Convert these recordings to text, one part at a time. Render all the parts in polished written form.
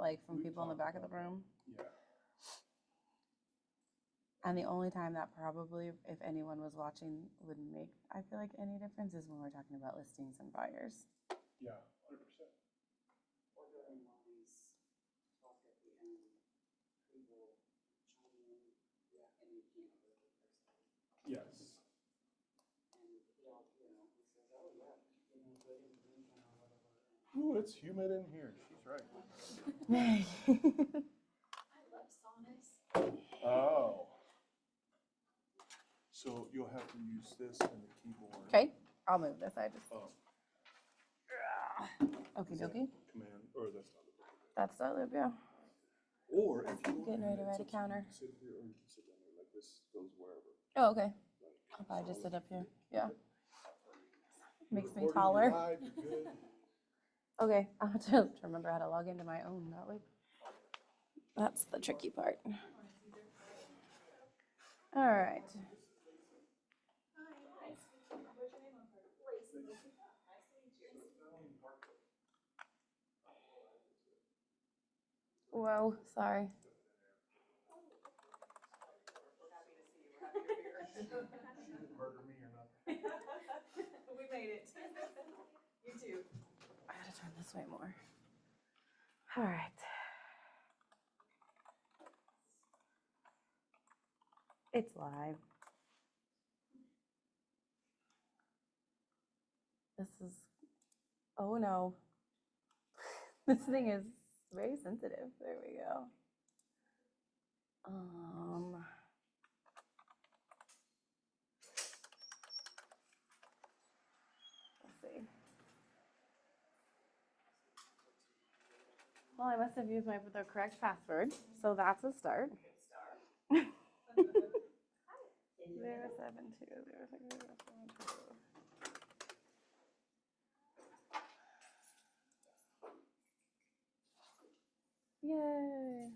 like from people in the back of the room. Yeah. And the only time that probably, if anyone was watching, would make, I feel like, any difference is when we're talking about listings and buyers. Yeah, 100%. Or during one of these talk at the end, people chime in, and you can't hear the person. Yes. And he'll, he says, oh yeah, good information or whatever. Ooh, it's humid in here. She's right. I love saunas. Oh. So you'll have to use this and the keyboard. Okay, I'll move this. I just. Oh. Okay, Is that dokie. Command, or that's not the button. That's Dotloop, yeah. Or if you Getting ready to write a it's up to you. counter. You can sit here or you can sit down there. Like this goes wherever. Oh, okay. Like, I'll probably so just sit if up here. you- Yeah. You're Makes me recording, taller. you're live, you're good. Okay, I'll have to remember how to log into my own Dotloop. That's the tricky part. All right. Whoa, sorry. Murder me or nothing. We made it. You too. I gotta turn this way more. All right. It's live. This is, oh no. This thing is very sensitive. There we go. Let's see. Well, I must have used the correct password, so that's a start. 0720607. Yay.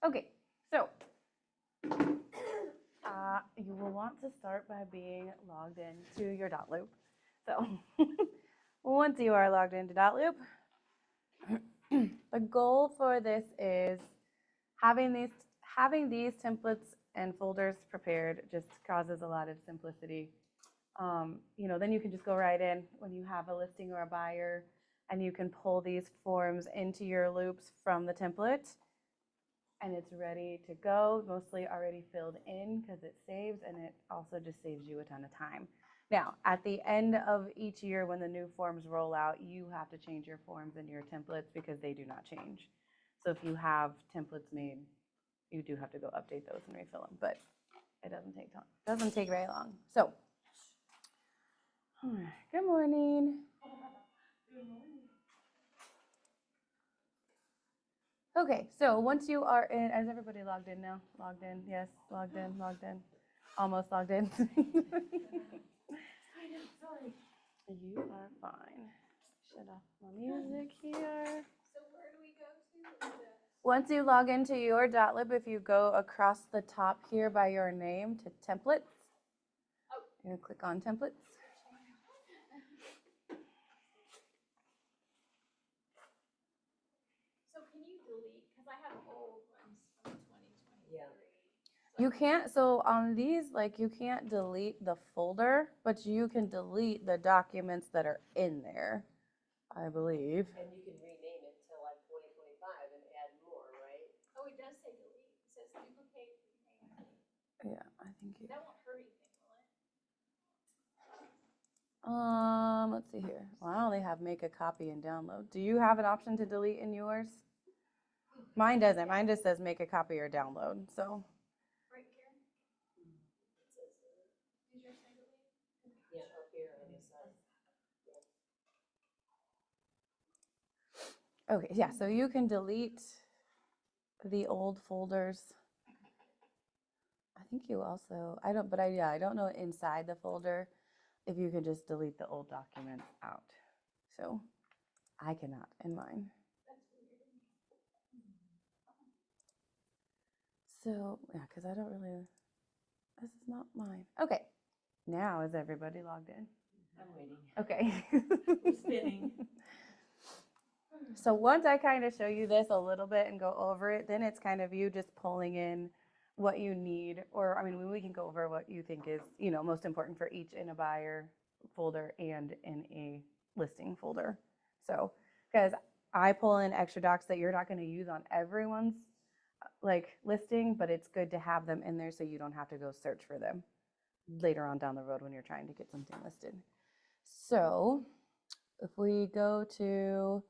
Okay, so you will want to start by being logged into your Dotloop. So once you are logged into Dotloop, the goal for this is having these templates and folders prepared just causes a lot of simplicity. Then you can just go right in when you have a listing or a buyer, and you can pull these forms into your loops from the template, and it's ready to go, mostly already filled in because it saves, and it also just saves you a ton of time. Now, at the end of each year when the new forms roll out, you have to change your forms and your templates because they do not change. So if you have templates made, you do have to go update those and refill them, but it doesn't take time. It doesn't take very long. So, good morning. Good morning. Okay, so once you are in, is everybody logged in now? Logged in, yes, logged in, almost logged in. I know, sorry. You are fine. Shut off my music here. So where do we go to? Once you log into your Dotloop, if you go across the top here by your name to templates, you click on templates. So can you delete, because I have old ones from 2023. Yeah. You can't, so on these, like you can't delete the folder, but you can delete the documents that are in there, I believe. And you can rename it to like 2025 and add more, right? Oh, it does say delete. It says duplicate, rename. Yeah, I think you. That won't hurt anything, will it? Let's see here. Well, I only have make a copy and download. Do you have an option to delete in yours? Mine doesn't. Mine just says make a copy or download, so. Right, Karen? It says, did yours say delete? Yeah, up here on this side. Okay, yeah, so you can delete the old folders. I think you also, I don't know inside the folder if you can just delete the old documents out. So I cannot in mine. That's weird. So yeah, because I don't really, this is not mine. Okay, now is everybody logged in? I'm waiting. Okay. We're spinning. So once I kind of show you this a little bit and go over it, then it's kind of you just pulling in what you need, or I mean, we can go over what you think is, most important for each in a buyer folder and in a listing folder. So, because I pull in extra docs that you're not going to use on everyone's like listing, but it's good to have them in there so you don't have to go search for them later on down the road when you're trying to get something listed. So if we go to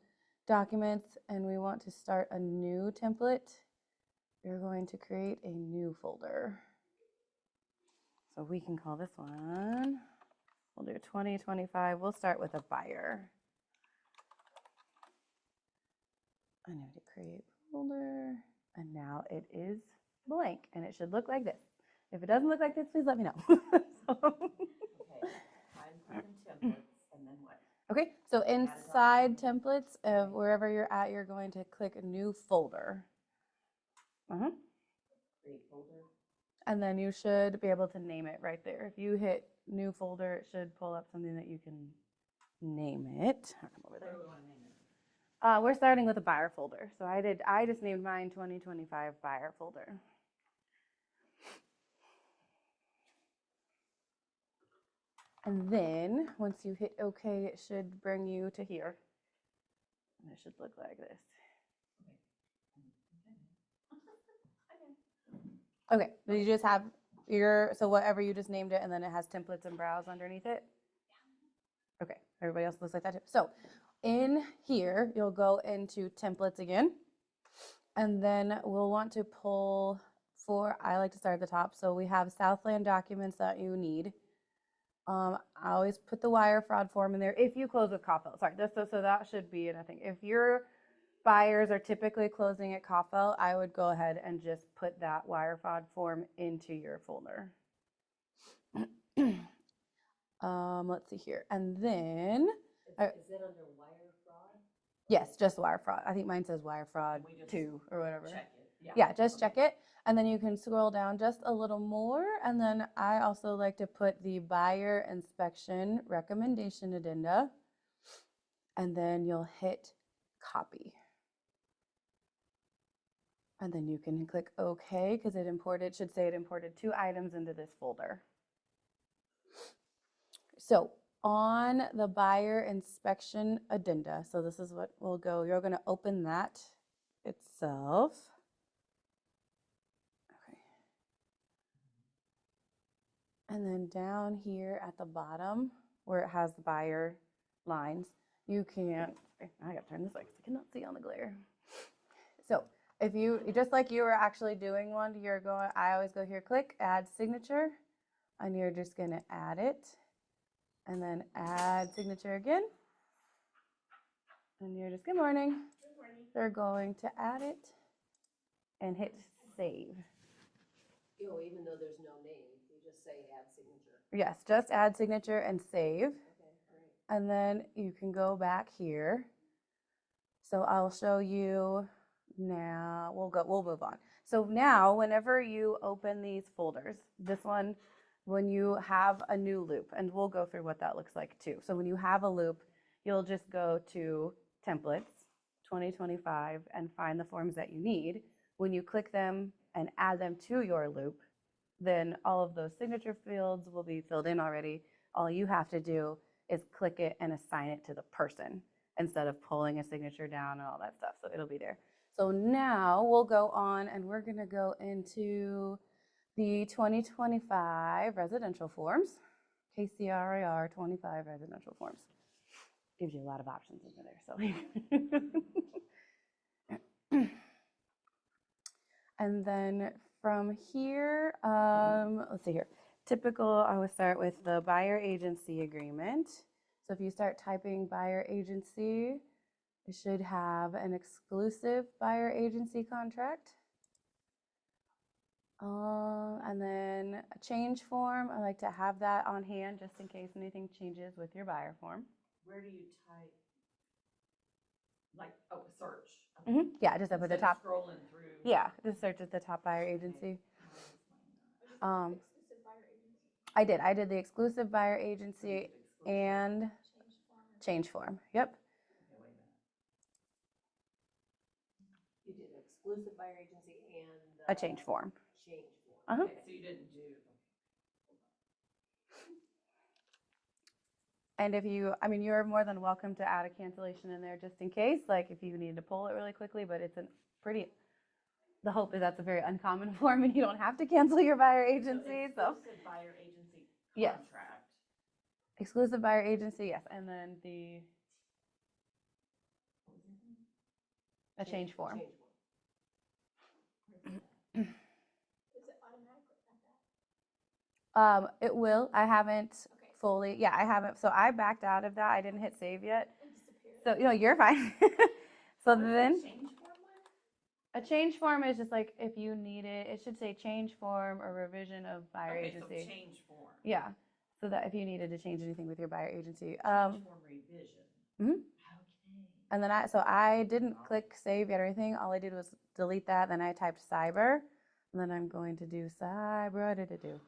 documents and we want to start a new template, you're going to create a new folder. So we can call this one, we'll do 2025. We'll start with a buyer. I need to create folder, and now it is blank, and it should look like this. If it doesn't look like this, please let me know. Okay, I'm templates, and then what? Okay, so inside templates, wherever you're at, you're going to click a new folder. Create folder. And then you should be able to name it right there. If you hit new folder, it should pull up something that you can name it. I'll come over there. What do we want to name it? We're starting with a buyer folder. So I just named mine 2025 buyer folder. And then once you hit OK, it should bring you to here. And it should look like this. Okay, so you just have so whatever you just named it, and then it has templates and browse underneath it? Okay, everybody else looks like that too. So in here, you'll go into templates again, and then we'll want to pull I like to start at the top. So we have Southland documents that you need. I always put the wire fraud form in there if you close with Coffell. Sorry, so that should be it, I think. If your buyers are typically closing at Coffell, I would go ahead and just put that wire fraud form into your folder. Let's see here. And then Is it under wire fraud? yes, just wire fraud. I think mine says wire fraud 2 or whatever. Check it. Yeah, just check it. And then you can scroll down just a little more. And then I also like to put the buyer inspection recommendation addenda. And then you'll hit copy. And then you can click OK because it should say it imported 2 items into this folder. So on the buyer inspection addenda, so this is what we'll go, you're going to open that itself. Okay. And then down here at the bottom where it has the buyer lines, you can, I got to turn this way because I cannot see on the glare. So if you, just like you were actually doing one, I always go here, click add signature, and you're just going to add it. And then add signature again. And you're just, good morning. Good morning. They're going to add it and hit save. Even though there's no name, you just say add signature. Yes, just add signature and save. Okay, great. And then you can go back here. So I'll show you now. We'll move on. So now whenever you open these folders, this one, when you have a new loop, and we'll go through what that looks like too. So when you have a loop, you'll just go to templates 2025 and find the forms that you need. When you click them and add them to your loop, then all of those signature fields will be filled in already. All you have to do is click it and assign it to the person instead of pulling a signature down and all that stuff. So it'll be there. So now we'll go on and we're going to go into the 2025 residential forms, KCRAR 25 residential forms. Gives you a lot of options over there. So, and then from here, let's see here. Typical, I would start with the buyer agency agreement. So if you start typing buyer agency, it should have an exclusive buyer agency contract. And then a change form, I like to have that on hand just in case anything changes with your buyer form. Where do you type? Like, search. Yeah, just up at the top. Scrolling through. Yeah, just search at the top buyer agency. Exclusive buyer agency. I did the exclusive buyer agency. and change form. Yep. Okay, wait a minute. You did exclusive buyer agency and. A change form. Change form. Uh-huh. Okay, so you didn't do, And if you, I mean, you're more than welcome to add a cancellation in there just in case, like if you need to pull it really quickly, but it's a pretty, the hope is that's a very uncommon form and you don't have to cancel your buyer agency, so. exclusive buyer agency Yes. contract. Exclusive buyer agency, yes, and then the, What was the other one? a change form. Change form. Is it automatic like that? It will, I haven't Okay. fully, yeah, I haven't, so I backed out of that, I didn't hit save yet, It disappeared. so, you know, you're fine. So What is the then, change form one? a change form is just like if you need it, it should say change form or revision of buyer Okay, agency. so change form. Yeah, so that if you needed to change anything with your buyer agency. Change form revision. Mhm. Okay. And then I didn't click save yet or anything. All I did was delete that. Then I typed cyber. And then I'm going to do cyber. What did it do?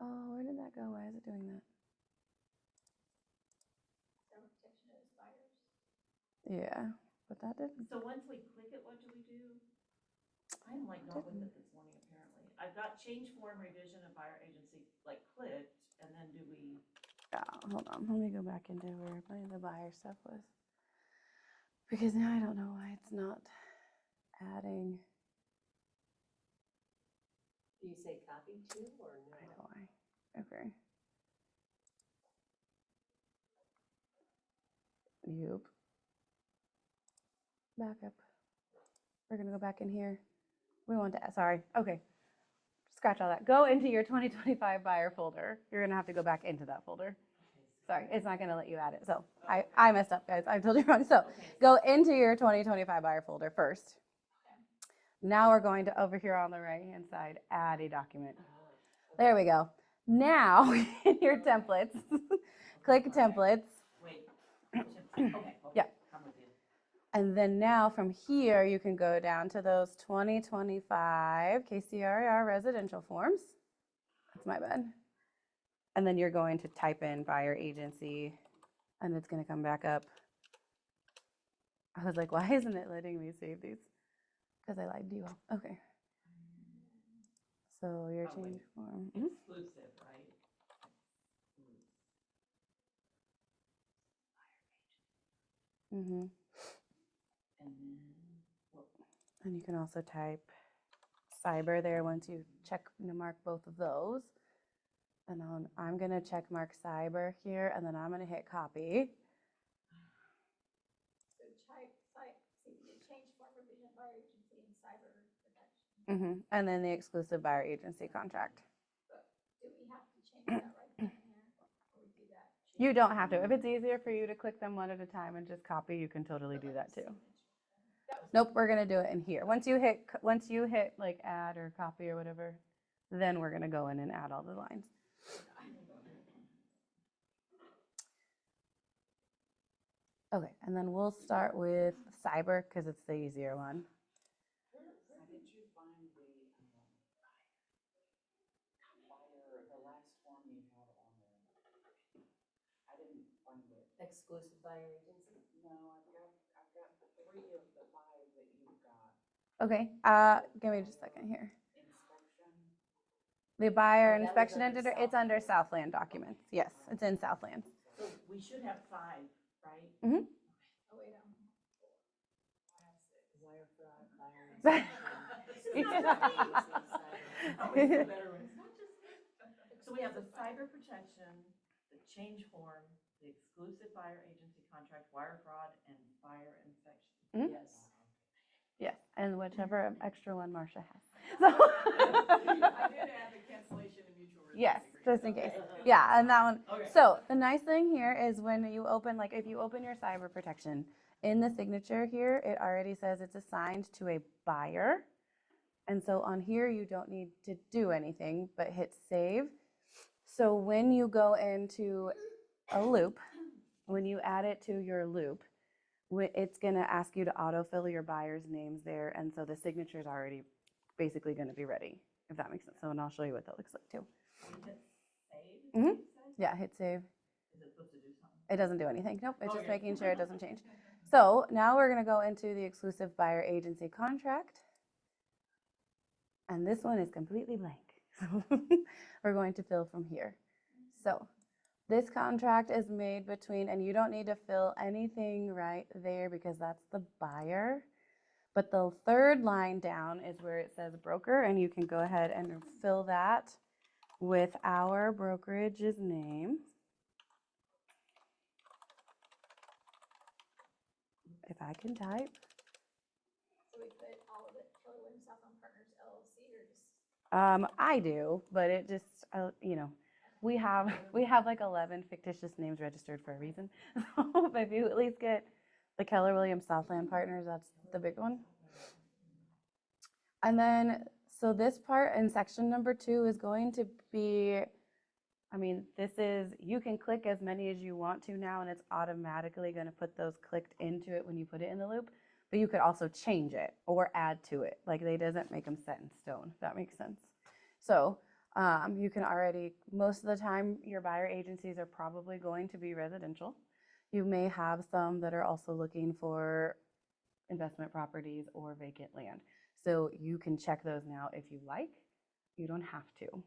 Oh, where did that go? Why is it doing that? Cyber protection of buyers. Yeah, but that didn't. So once we click it, what do we do? I'm like not with it this morning apparently. I've got change form revision of buyer agency like clicked, and then do we? Oh, hold on. Let me go back into where the buyer stuff was. Because now I don't know why it's not adding. Do you say copy to or no? I know why. Okay. Yep. Back up. We're gonna go back in here. We want to, sorry, okay. Scratch all that. Go into your 2025 buyer folder. You're gonna have to go back into that folder. Sorry, it's not gonna let you add it. So I messed up, guys. I told you wrong. So go into your 2025 buyer folder first. Now we're going to over here on the right-hand side, add a document. There we go. Now in your templates, click templates. Wait. Okay. Yeah. I'm with you. And then now from here, you can go down to those 2025 KCRAR residential forms. That's my bad. And then you're going to type in buyer agency, and it's going to come back up. I was like, why isn't it letting me save these? Because I lied to you all. Okay. So your Oh, wait. change form. Exclusive, right? Mm-hmm. And then what? And you can also type cyber there once you check mark both of those. And I'm going to check mark cyber here, and then I'm going to hit copy. So change form revision of buyer agency and cyber protection. And then the exclusive buyer agency contract. But do we have to change that right then and there? Or we do that? You don't have to. If it's easier for you to click them one at a time and just copy, you can totally do that too. Nope, we're gonna do it in here. Once you hit like add or copy or whatever, then we're gonna go in and add all the lines. Okay, and then we'll start with cyber because it's the easier one. Did you find the buyer, the last form you had on there? I didn't find it. Exclusive buyer agency? No, I've got 3 of the 5 that you've got. Okay, give me just a second here. Inspection. The buyer Oh, that was inspection under editor, it's under Southland documents. Yes, it's in Southland. So we should have 5, right? Mm-hmm. Oh, wait, I don't know. Wire fraud, buyer inspection. Always the better one. It's not just me. So we have the cyber protection, the change form, the exclusive buyer agency contract, wire fraud, and buyer inspection. Mhm. Yes. Yes, and whichever extra one Marcia has. I did add the cancellation and mutual release. Yes, just in agreement. case. Okay. Yeah, and that one. Okay. So the nice thing here is when you open, like if you open your cyber protection, in the signature here, it already says it's assigned to a buyer. And so on here, you don't need to do anything but hit save. So when you go into a loop, when you add it to your loop, it's going to ask you to autofill your buyer's names there. And so the signature is already basically going to be ready, if that makes sense. So, and I'll show you what that looks like too. We hit save. Mhm. you said? Yeah, hit save. Is it supposed to do something? It doesn't do anything. Nope, it's Oh, just yeah. making sure it doesn't change. So now we're going to go into the exclusive buyer agency contract. And this one is completely blank. So we're going to fill from here. So this contract is made between, and you don't need to fill anything right there because that's the buyer. But the third line down is where it says broker, and you can go ahead and fill that with our brokerage's name. If I can type. So we put all of it Keller Williams Southbound Partners LLC or just? I do, but it just, you know, we have like 11 fictitious names registered for a reason. So if you at least get the Keller Williams Southland Partners, that's the big one. And then, so this part in section number 2 is going to be, I mean, this is, you can click as many as you want to now, and it's automatically going to put those clicked into it when you put it in the loop. But you could also change it or add to it. Like, they doesn't make them set in stone, if that makes sense. So you can already, most of the time, your buyer agencies are probably going to be residential. You may have some that are also looking for investment properties or vacant land. So you can check those now if you like. You don't have to.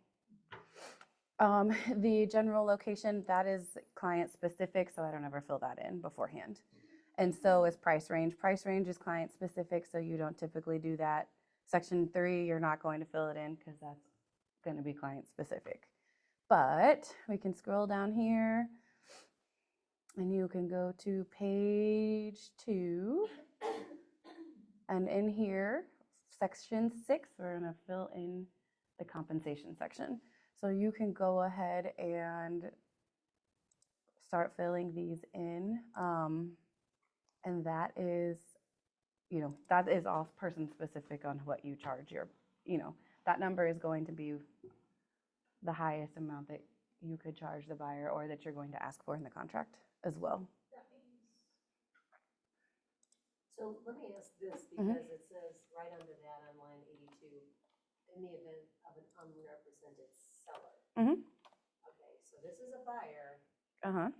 The general location, that is client specific, so I don't ever fill that in beforehand. And so is price range. Price range is client specific, so you don't typically do that. Section 3, you're not going to fill it in because that's going to be client specific. But we can scroll down here and you can go to page 2. And in here, section 6, we're going to fill in the compensation section. So you can go ahead and start filling these in. And that is, you know, that is all person specific on what you charge your, you know, that number is going to be the highest amount that you could charge the buyer or that you're going to ask for in the contract as well. That means, So let me ask this, Mhm. because it says right under that on line 82, in the event of an unrepresented seller. Mhm. Okay, so this is a buyer. Uh-huh.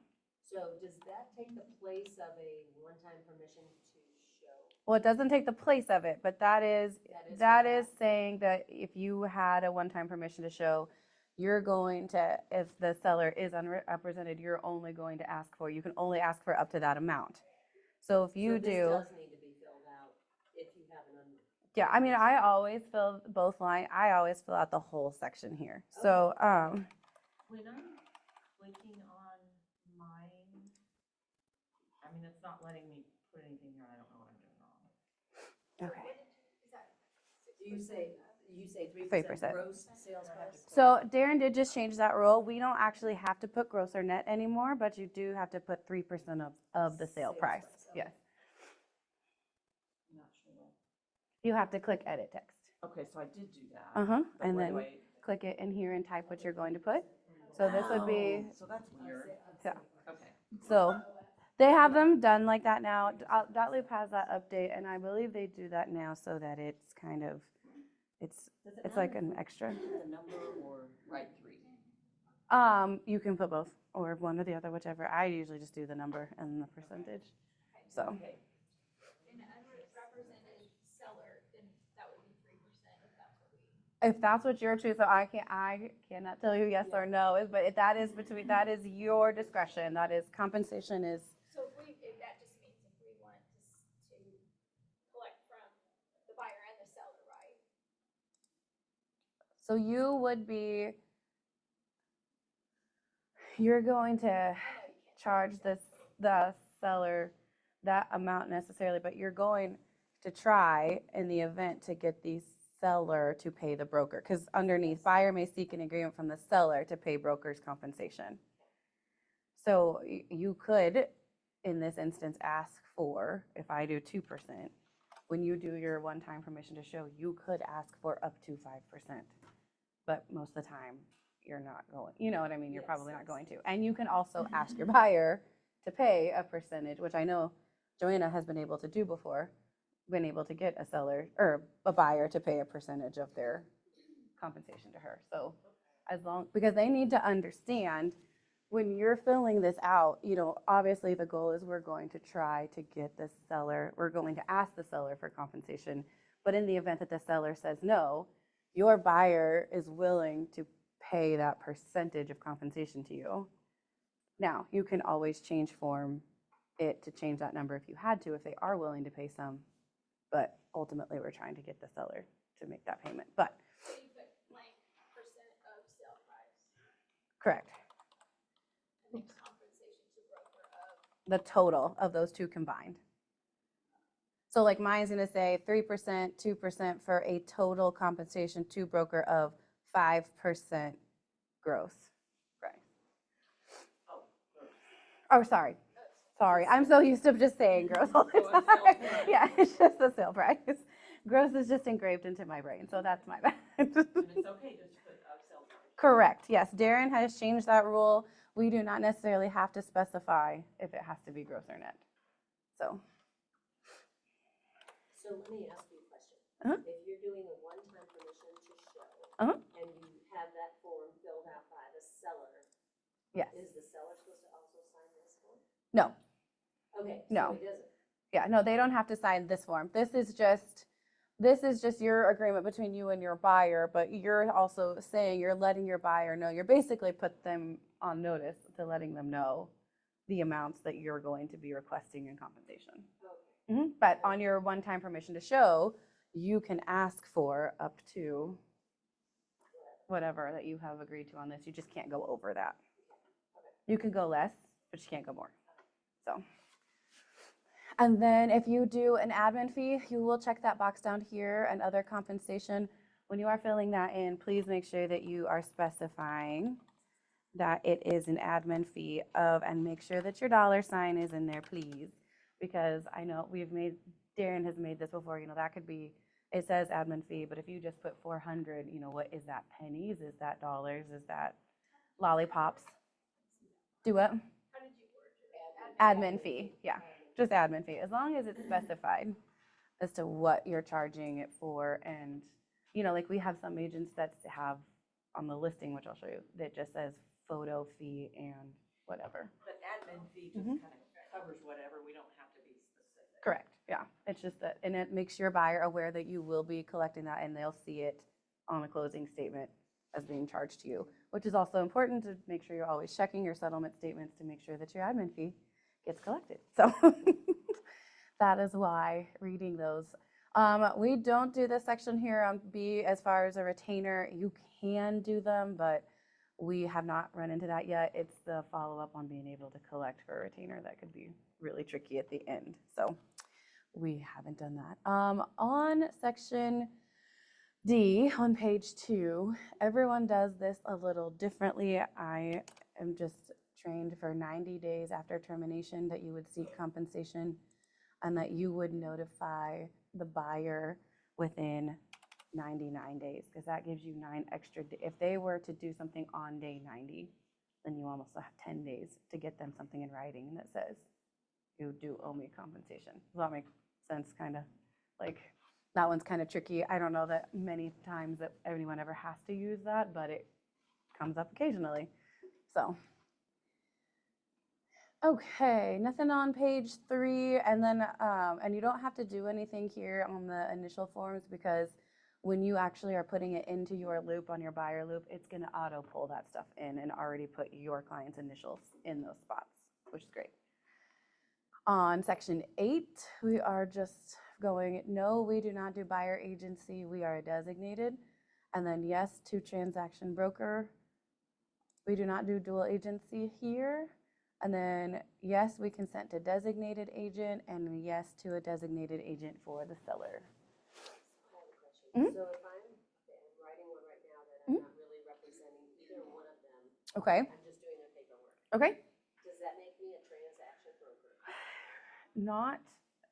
So does that take the place of a one-time permission to show? Well, it doesn't take the place of it, but that is That is saying that if you had a one-time permission to show, you're going to, if the seller is unrepresented, you're only going to ask for, you can only ask for up to that amount. So if you So this do, does need to be filled out if you have an yeah, I mean, I always fill both line, I always fill out the whole section here. So, When I'm clicking on mine, I mean, it's not letting me put anything here. I don't know what I'm doing wrong. okay. is that? Do you say 3% 3%. gross sales price? So Darren did just change that rule. We don't actually have to put gross or net anymore, but you do have to put 3% of the sale Sales price. price, okay. Yes. I'm not sure what. You have to click edit text. Okay, so I did do that. Uh-huh. But And where do then I? click it in here and type what you're going to put. So this would be, Oh, so that's weird. yeah. Okay. So they have them done like that now. Dotloop has that update, and I believe they do that now so that it's kind of, it's like an extra. The number or write 3? You can put both or one or the other, whichever. I usually just do the number and the percentage. So, Okay. An unrepresented seller, then that would be 3% if that's what we. if that's what you're choosing, I cannot tell you yes or no. But that is that is your discretion. That is compensation is. So if that just means if we want to collect from the buyer and the seller, right? So you would be. You're going to charge the seller that amount necessarily, but you're going to try in the event to get the seller to pay the broker, because underneath buyer may seek an agreement from the seller to pay broker's compensation. So you could, in this instance, ask for, if I do 2%, when you do your one-time permission to show, you could ask for up to 5%. But most of the time, you're not going, you know what I mean? You're probably not going to. And you can also ask your buyer to pay a percentage, which I know Joanna has been able to do before, been able to get a seller or a buyer to pay a percentage of their compensation to her. So as long, because they need to understand when you're filling this out, obviously the goal is we're going to try to get the seller, we're going to ask the seller for compensation. But in the event that the seller says no, your buyer is willing to pay that percentage of compensation to you. Now, you can always change form it to change that number if you had to, if they are willing to pay some. But ultimately, we're trying to get the seller to make that payment. But So you put blank percent of sale price, correct, and then compensation to broker of, the total of those two combined. So like mine's gonna say 3%, 2% for a total compensation to broker of 5% gross. Right. Oh, sorry. Sorry, I'm so used to just saying gross all the Oh, a sale time. price. Yeah, it's just the sale price. Gross is just engraved into my brain, so that's my bad. And it's okay just to put of sale price. Correct, yes. Darren has changed that rule. We do not necessarily have to specify if it has to be gross or net. So, So let me ask you a question. Uh-huh. If you're doing a one-time permission to show, Uh-huh. and you have that form filled out by the seller, yes. is the seller supposed to also sign this form? No. Okay, No. so he doesn't. Yeah, no, they don't have to sign this form. This is just your agreement between you and your buyer, but you're also saying you're letting your buyer know, you're basically put them on notice to letting them know the amounts that you're going to be requesting in compensation. Okay. But on your one-time permission to show, you can ask for up to whatever that you have agreed to on this. You just can't go over that. You can go less, but you can't go more. So. And then if you do an admin fee, you will check that box down here and other compensation. When you are filling that in, please make sure that you are specifying that it is an admin fee of, and make sure that your dollar sign is in there, please. Because I know Darren has made this before, that could be, it says admin fee, but if you just put 400, what is that, pennies? Is that dollars? Is that lollipops? Do what? how did you word it? Admin fee, yeah. Just admin fee, as long as it's specified as to what you're charging it for. And, like we have some agents that have on the listing, which I'll show you, that just says photo fee and whatever. But admin fee just kind of covers whatever, we don't have to be specific. Correct, yeah. It's just that, and it makes your buyer aware that you will be collecting that and they'll see it on a closing statement as being charged to you, which is also important to make sure you're always checking your settlement statements to make sure that your admin fee gets collected. So that is why reading those. We don't do this section here on B as far as a retainer. You can do them, but we have not run into that yet. It's the follow-up on being able to collect for a retainer that could be really tricky at the end. So we haven't done that. On section D on page 2, everyone does this a little differently. I am just trained for 90 days after termination that you would seek compensation and that you would notify the buyer within 99 days, because that gives you 9 extra days. If they were to do something on day 90, then you almost have 10 days to get them something in writing that says, you do owe me compensation. Does that make sense? Kind of like, that one's kind of tricky. I don't know that many times that anyone ever has to use that, but it comes up occasionally. So. Okay, nothing on page 3, and then, and you don't have to do anything here on the initial forms, because when you actually are putting it into your loop on your buyer loop, it's gonna auto pull that stuff in and already put your client's initials in those spots, which is great. On section 8, we are just going, no, we do not do buyer agency, we are a designated. And then yes to transaction broker. We do not do dual agency here. And then, yes, we consent to designated agent, and yes to a designated agent for the seller. I have a question. So if I'm writing one right now that I'm not really representing either one of them, Okay, I'm just doing their paperwork, okay. does that make me a transaction broker? Not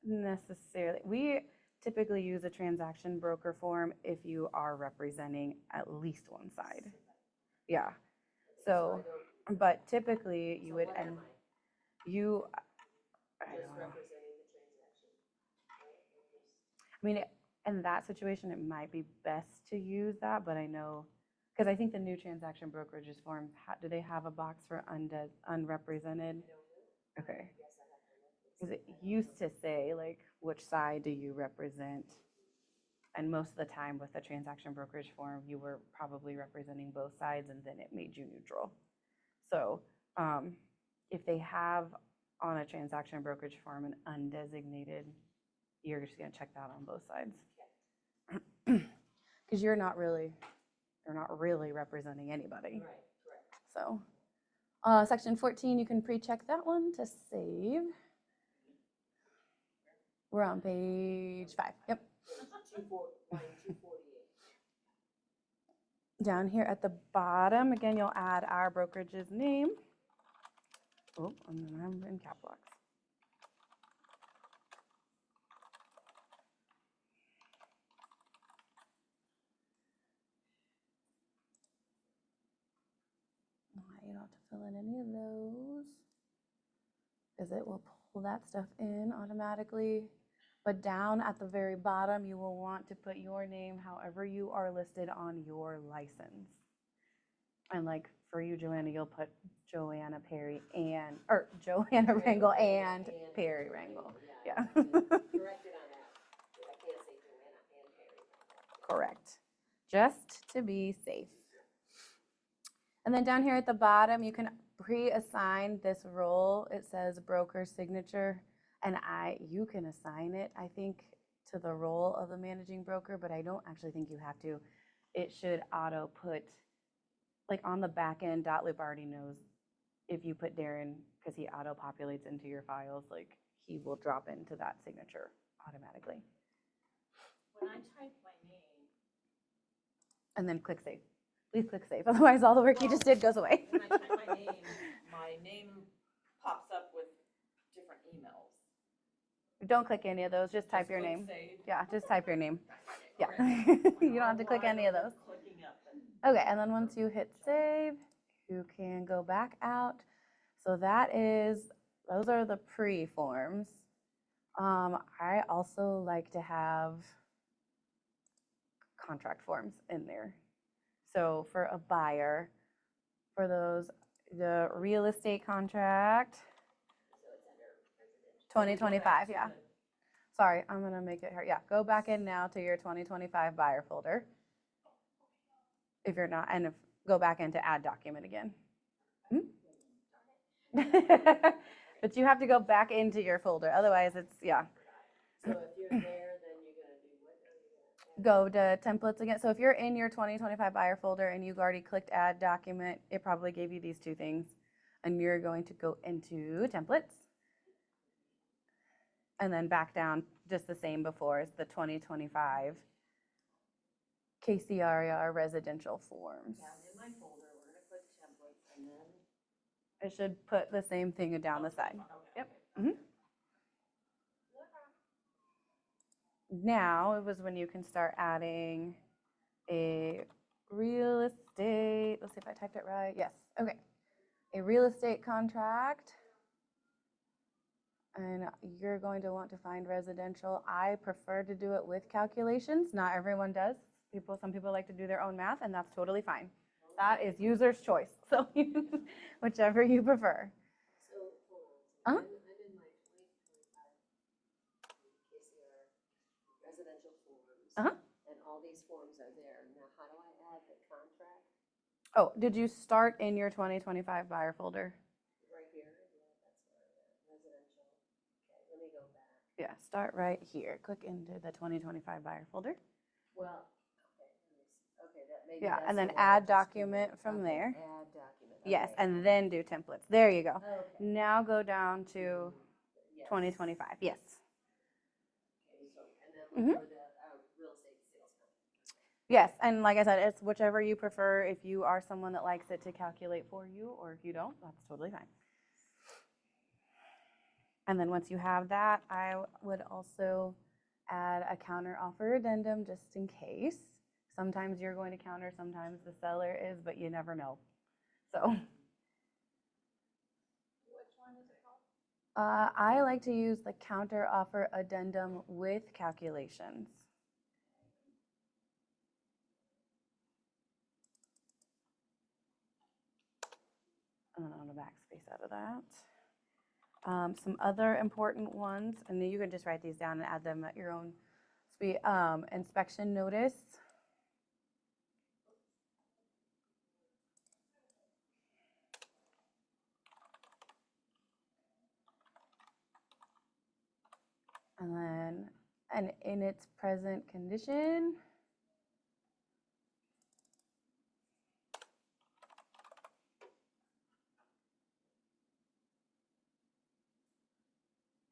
necessarily. We typically use a transaction broker form if you are representing at least one side. Yeah. So, but typically you would, what and am I? you, I Just don't know. representing the transaction, right? Or just- I mean, in that situation, it might be best to use that, but I know Because I think the new transaction brokerages form, do they have a box for unrepresented? Okay. Because it used to say, like, which side do you represent? And most of the time with the transaction brokerage form, you were probably representing both sides, and then it made you neutral. So if they have on a transaction brokerage form an undesignated, you're just going to check that on both sides. Because you're not really representing anybody. Right, correct. So section 14, you can pre-check that one to save. We're on page 5. Yep. Line 248. Down here at the bottom, again, you'll add our brokerage's name. Oh, and then I'm in cap locks. You don't have to fill in any of those because it will pull that stuff in automatically. But down at the very bottom, you will want to put your name however you are listed on your license. And like for you, Joanna, you'll put Joanna Perry and, or Joanna Rangel and Perry Rangel. Yeah. Corrected on that. I can't say Joanna and Perry. Correct. Just to be safe. And then down here at the bottom, you can pre-assign this role. It says broker signature, and you can assign it, I think, to the role of the managing broker, but I don't actually think you have to. It should auto put, like on the back end, Dotloop already knows if you put Darren, because he auto populates into your files, like he will drop into that signature automatically. When I type my name, And then click save. Please click save, otherwise all the work you just did goes away. when I type my name pops up with different emails. Don't click any of those, just type Just your click name. save. Yeah, just type your name. Yeah. Okay. You don't have to click any of those. Clicking up and Okay, and then once you hit save, you can go back out. So those are the pre-forms. I also like to have contract forms in there. So for a buyer, for the real estate contract, 2025, yeah. Sorry, I'm gonna make it here. Yeah, go back in now to your 2025 buyer folder. If you're not, and go back into add document again. But you have to go back into your folder, otherwise it's, yeah. So if you're there, then you're gonna do what? Go to templates again. So if you're in your 2025 buyer folder and you've already clicked add document, it probably gave you these two things. And you're going to go into templates. And then back down, just the same before, it's the 2025 KCRR residential forms. down in my folder, we're gonna click templates and then. It should put the same thing down the side. Yep. Mhm. Now it was when you can start adding a real estate, let's see if I typed it right. Yes, okay. A real estate contract. And you're going to want to find residential. I prefer to do it with calculations. Not everyone does. Some people like to do their own math, and that's totally fine. That is user's choice. So whichever you prefer. So, hold on. Uh-huh. I'm in my 2025 KCR residential forms. Uh-huh. And all these forms are there. Now, how do I add the contract? Oh, did you start in your 2025 buyer folder? Right here? Yeah, that's where I'm at. Residential. Okay, let me go back. Yeah, start right here. Click into the 2025 buyer folder. Well, okay, okay, that maybe. Yeah, that's and then the way I add just do document it. from Okay, there. Add document. Yes, Okay. and then do templates. There you go. Okay. Now go down to Yes. 2025. Yes. Okay, so, and then Mhm. for the real estate sales contract. Yes, and like I said, it's whichever you prefer. If you are someone that likes it to calculate for you, or if you don't, that's totally fine. And then once you have that, I would also add a counter offer addendum just in case. Sometimes you're going to counter, sometimes the seller is, but you never know. So Which one is it called? I like to use the counter offer addendum with calculations. that. Some other important ones, and then you can just write these down and add them at your own speed. Inspection notice. And then, and in its present condition.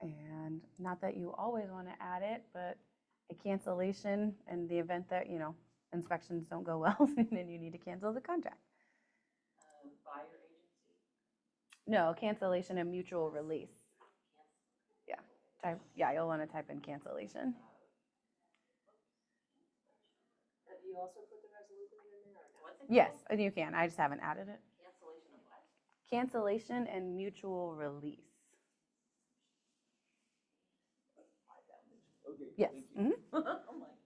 And not that you always want to add it, but a cancellation in the event that, you know, inspections don't go well, and then you need to cancel the contract. Buyer agency. No, cancellation and mutual release. Yeah, you'll want to type in cancellation. Do you also put the resolution in there or no? What's it Yes, called? and you can. I just haven't added it. Cancellation of what? Cancellation and mutual release. Okay, Yes. thank you. I'm like,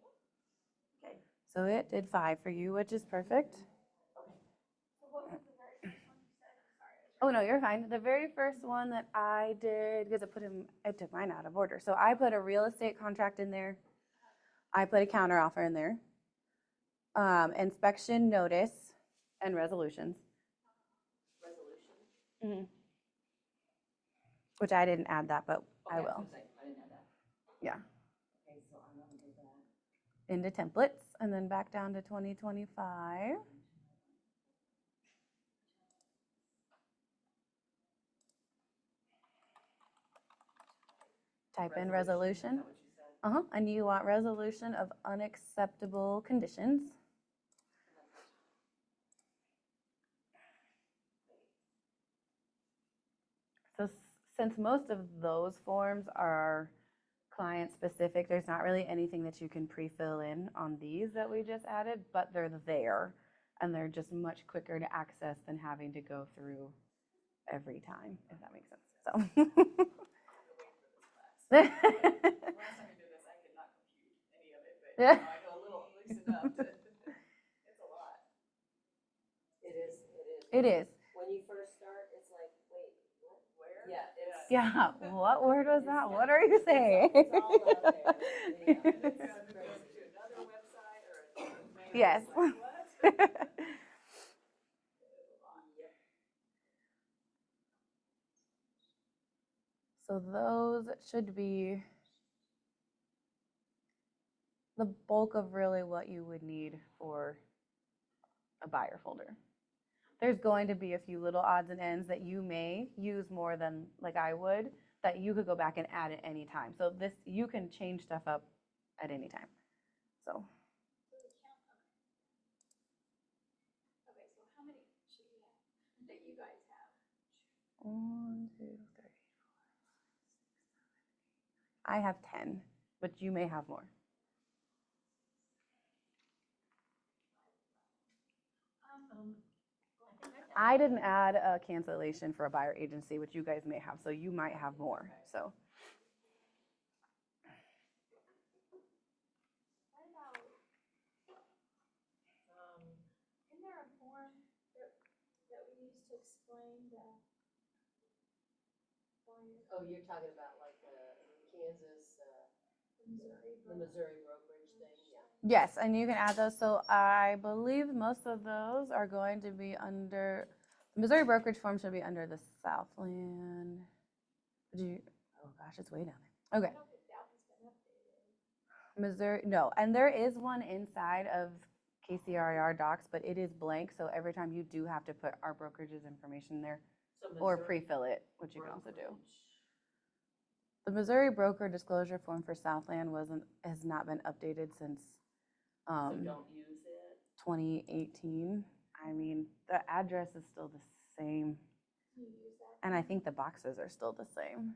okay. So it did 5 for you, which is perfect. So what was the very first one you said? I'm sorry. Oh, no, you're fine. The very first one that I did, because I took mine out of order. So I put a real estate contract in there. I put a counteroffer in there. Inspection notice and resolutions. Resolution? Which I didn't add that, but I Okay, was will. gonna say, I didn't have that. Yeah. Okay, so I'm gonna go back. Into templates and then back down to 2025. Type in Is resolution. that what you said? And you want resolution of unacceptable conditions. So since most of those forms are client specific, there's not really anything that you can pre-fill in on these that we just added, but they're there and they're just much quicker to access than having to go through every time, if that makes sense. So. Last time we did this, I could not compute any of it, but Yeah. now I know a little, at least enough to, it's a lot. It is. It is. When you first start, it's like, wait, what? Where? Yeah, it's. Yeah, what word was that? What are you saying? It's all out there. Yeah, And it's it's gonna go crazy. to another website or a domain. Yes. It's like, what? So those should be the bulk of really what you would need for a buyer folder. There's going to be a few little odds and ends that you may use more than like I would, that you could go back and add at any time. So this, you can change stuff up at any time. So So the count, okay, so how many should we have that you guys have? 1, 2, 3, 4, 5, 6, 7, 8, 9. I have 10, but you may have more. I didn't add a cancellation for a buyer agency, which you guys may have, so you might have more. So What about, isn't there a form that we use to explain the buyer, Oh, you're talking about like the Kansas, Missouri? the Missouri brokerage thing, yeah. yes, and you can add those. So I believe most of those are going to be under, the Missouri brokerage form should be under the Southland. Oh gosh, it's way down there. Okay. I don't think that one's been updated. Missouri, no, and there is one inside of KCRR docs, but it is blank, so every time you do have to put our brokerage's information there So or Missouri pre-fill it, which you can also do. brokerage. The Missouri broker disclosure form for Southland has not been updated since So don't use it. 2018. I mean, the address is still the same, Do you use that? and I think the boxes are still the same.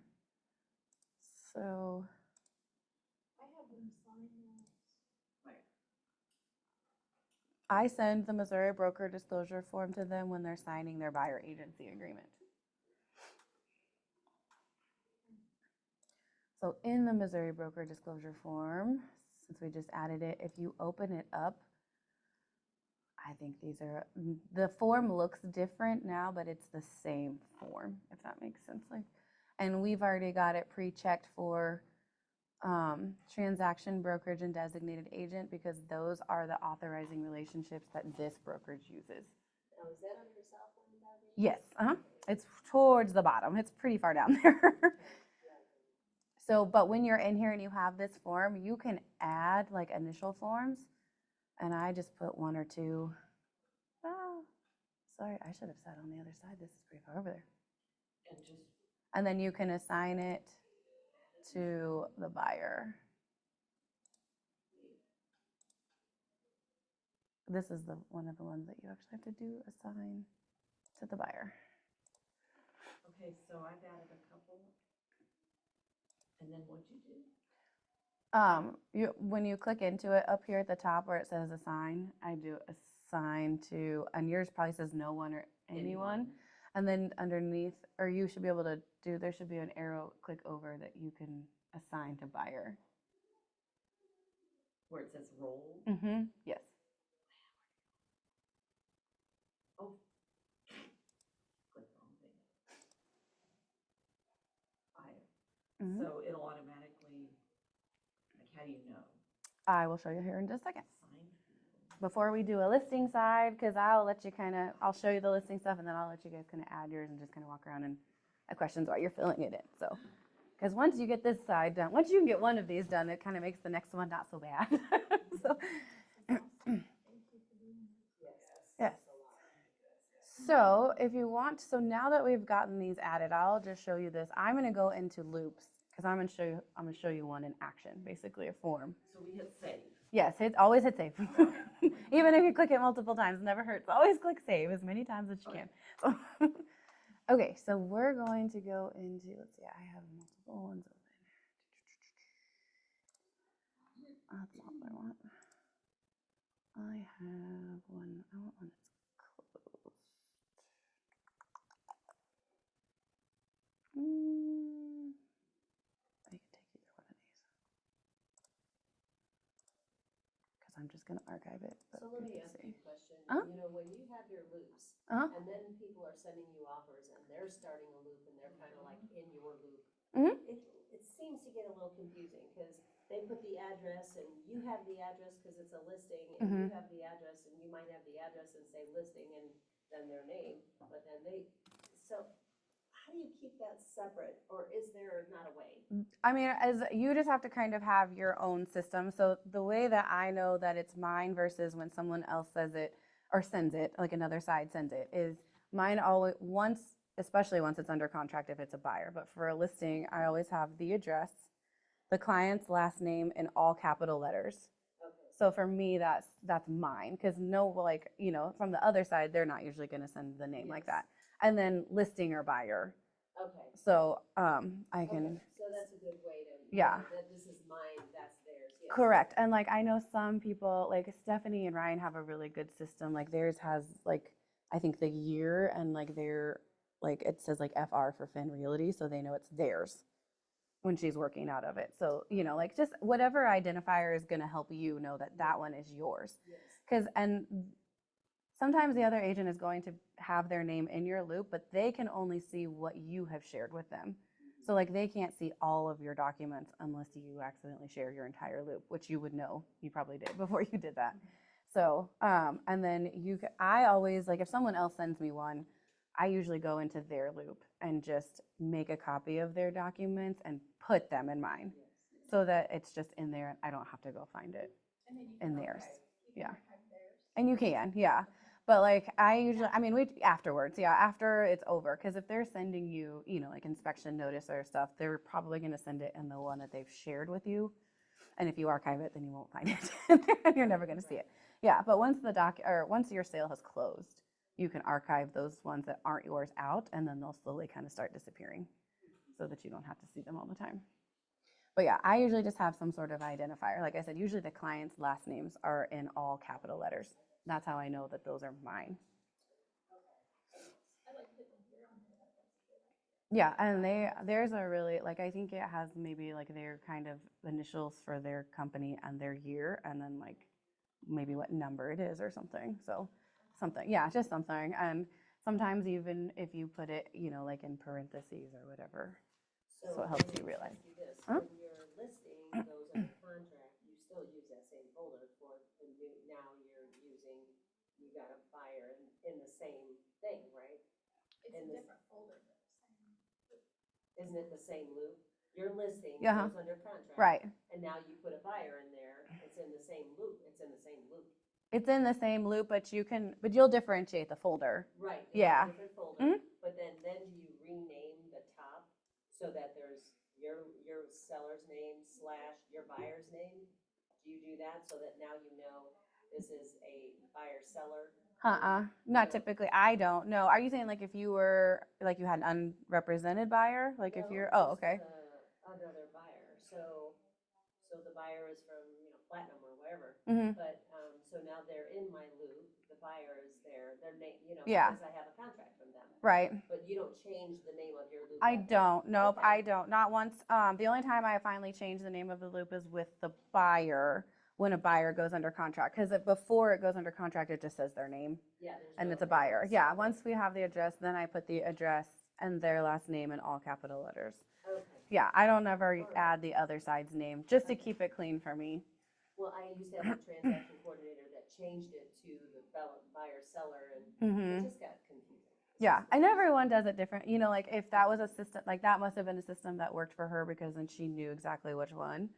So I have them sign that. I send the Missouri broker disclosure form to them when they're signing their buyer agency agreement. So in the Missouri broker disclosure form, since we just added it, if you open it up, I think these are, the form looks different now, but it's the same form, if that makes sense. Like, and we've already got it pre-checked for transaction, brokerage, and designated agent because those are the authorizing relationships that this brokerage uses. Now, is that under South Lane Valley? Yes, it's towards the bottom. It's pretty far down there. So, but when you're in here and you have this form, you can add like initial forms. And I just put 1 or 2. Oh, sorry, I should have sat on the other side. This is pretty far over there. And just, And then you can assign it to the buyer. This is the one of the ones that you actually have to do, assign to the buyer. okay, so I've added a couple. And then what'd you do? When you click into it up here at the top where it says assign, I do assign to, and yours probably says no one or anyone. And then underneath, or you should be able to do, there should be an arrow, click over that you can assign to buyer. Where it says roll? Mm-hmm, yes. Oh. Click the wrong thing. Mhm. So it'll automatically, like, how do you know? I will show you here in just a second. Sign field. Before we do a listing side, because I'll let you I'll show you the listing stuff and then I'll let you guys kind of add yours and just kind of walk around and have questions while you're filling it in. So, because once you get this side done, once you can get one of these done, it kind of makes the next one not so bad. So, yes. So if you want, so now that we've gotten these added, I'll just show you this. I'm going to go into loops because I'm going to show you one in action, basically a form. So we hit save. Yes, always hit save. Even if you click it multiple times, it never hurts. Always click save as many times as you can. Okay, so we're going to go into, let's see, I have multiple ones open. That's not what I want. I have one, I want one that's closed. I can take either one of these. Because I'm just going to archive it. But So let you me can ask see. you a question. Uh-huh. You know, when you have your loops, Uh-huh. and then people are sending you offers and they're starting a loop and they're kind of like in your loop, Mhm. it seems to get a little confusing because they put the address and you have the address because it's a listing and you have the address and you might have the address and say listing and then their name, but then so how do you keep that separate or is there not a way? I mean, as you just have to kind of have your own system. So the way that I know that it's mine versus when someone else says it or sends it, like another side sends it, is mine always especially once it's under contract if it's a buyer. But for a listing, I always have the address, the client's last name in all capital letters. Okay. So for me, that's mine because from the other side, they're not usually going to send the name like that. And then listing or buyer. Okay. So I can. Okay. So that's a good way to. Yeah. That this is mine, that's theirs. Yes. Correct. And like I know some people like Stephanie and Ryan have a really good system. Like theirs has like I think the year and like their like it says like FR for Fin Realty, so they know it's theirs when she's working out of it. So, like just whatever identifier is going to help you know that that one is yours. Yes. Because and sometimes the other agent is going to have their name in your loop, but they can only see what you have shared with them. So like they can't see all of your documents unless you accidentally share your entire loop, which you would know you probably did before you did that. So, and then I always like if someone else sends me one, I usually go into their loop and just make a copy of their documents and put them in mine so that it's just in there and I don't have to go find it And then you in can theirs. archive theirs. And you can, yeah. But like we afterwards, after it's over. Because if they're sending you, like inspection notice or stuff, they're probably going to send it in the one that they've shared with you. And if you archive it, then you won't find it. And you're never going to see it. Yeah, but once once your sale has closed, you can archive those ones that aren't yours out, and then they'll slowly kind of start disappearing so that you don't have to see them all the time. But yeah, I usually just have some sort of identifier. Like I said, usually the client's last names are in all capital letters. That's how I know that those are mine. I like putting here on there. That's a good idea. Yeah, and theirs are really like I think it has maybe like their kind of initials for their company and their year, and then like maybe what number it is or something. So something, yeah, just something. And sometimes even if you put it, you know, like in parentheses or whatever. So it helps let you me realize. ask you this, Huh? when your listing goes under contract, you still use that same folder for the new, now you're using, you got a buyer in the same thing, right? It's And a this- different folder, but same. Isn't it the same loop? Your listing Uh-huh. goes under contract. Right. And now you put a buyer in there, it's in the same loop, it's in the same loop. It's in the same loop, but you'll differentiate the folder. Right. It's Yeah. a different folder, Mhm. but then do you rename the top so that there's your seller's name / your buyer's name? Do you do that so that now you know this is a buyer seller? Not typically. I don't know. Are you saying like if you were like you had an unrepresented buyer? Like if No, you're just, okay. Another buyer, so the buyer is from, Platinum or wherever, Hmm. but, so now they're in my loop, the buyer is there, their name, Yeah. because I have a contract from them. Right. But you don't change the name of your loop. I ever. don't. Nope, Okay. I don't. Not once. The only time I finally changed the name of the loop is with the buyer when a buyer goes under contract. Because before it goes under contract, it just says their name Yeah, there's and no it's a buyer. address. Yeah. Once we have the address, then I put the address and their last name in all capital letters. Okay, Yeah, I don't ever Alright. add the other side's name just to keep it clean for me. well, I used to have a transaction coordinator that changed it to the buyer seller, and Hmm. it just got confusing. Yeah, and everyone does it different. You know, like if that was a system, like that must have been a system that worked for her because then she knew exactly which one.